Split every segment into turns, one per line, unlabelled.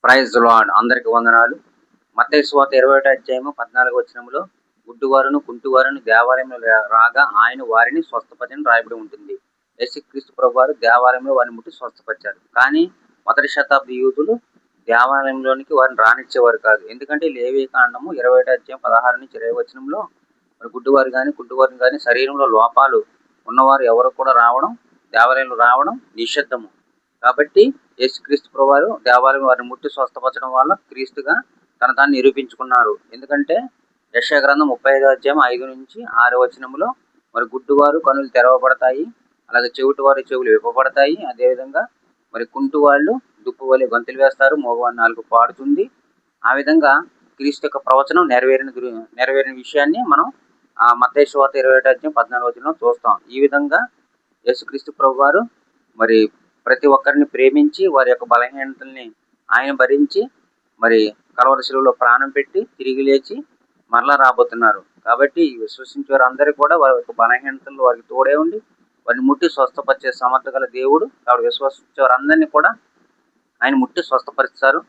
Praise lord. అందరికి వందనాలు. మత్తయి సువార్త 21వ అధ్యాయము 14వ వచనంలో గుడ్డివారును కుంటివారును దేవాలయంలో రాగా ఆయన వారిని స్వస్థపరచని రాయబడి ఉంటుంది. యేసుక్రీస్తు ప్రభువారు దేవాలయంలో వారిని ముట్టి స్వస్థపరిచారు. కానీ మొదటి శతాబ్ది యూదులు దేవాలయంలోనికి వారిని రానిచ్చేవారు కాదు. ఎందుకంటే లేవి కాండము 21వ అధ్యాయం 16 నుంచి 20 వచనంలో మరి గుడ్డివారు కానీ కుంటివారు కానీ శరీరంలో లోపాలు ఉన్నవారు ఎవరు కూడా దేవాలయంలో రావడం నిషిద్ధము. కాబట్టి యేసుక్రీస్తు ప్రభువారు దేవాలయం వారిని ముట్టి స్వస్థపరచడం వల్ల క్రీస్తుగా తాను నిరూపించుకున్నారు. ఎందుకంటే యెషయా గ్రంథం 35వ అధ్యాయం 5 నుంచి 6 వచనంలో మరి గుడ్డివారు కనులు తెరవబడతాయి, అలాగే చెవిటివారి చెవులు విప్పబడతాయి, అదేవిధంగా మరి కుంటివాళ్ళు దుప్పు వలె గంతులు వేస్తారు, మోగవారి నాలుగు పాడుతుంది. ఆ విధంగా క్రీస్తు యొక్క ప్రవచనం నెరవేరిన విషయాన్ని మనం మత్తయి సువార్త 21వ అధ్యాయం 14వ వచనంలో చూస్తాం. ఈ విధంగా యేసుక్రీస్తు ప్రభువారు మరి ప్రతి ఒక్కరిని ప్రేమించి వారి యొక్క బలహీనతల్ని ఆయన భరించి మరి కల్వరి శిలువలో ప్రాణం పెట్టి తిరిగి లేచి మరలా రాబోతున్నారు. కాబట్టి విశ్వసించే వారు అందరికీ కూడా వారి యొక్క బలహీనతలు వారికి తోడే ఉండి వారిని ముట్టి స్వస్థపరిచే సమర్థ గల దేవుడు. కాబట్టి విశ్వసించే వారందరినీ కూడా ఆయన ముట్టి స్వస్థపరుస్తారు,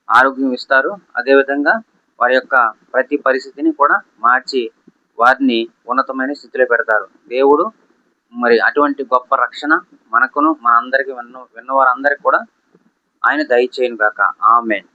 ఆరోగ్యం ఇస్తారు. అదేవిధంగా వారి యొక్క ప్రతి పరిస్థితిని కూడా మార్చి వారిని ఉన్నతమైన స్థితిలో పెడతారు. దేవుడు మరి అటువంటి గొప్ప రక్షణ మనకును మన అందరికి విన్నవారందరికీ కూడా ఆయన దయచేయును గాక. ఆమేన్.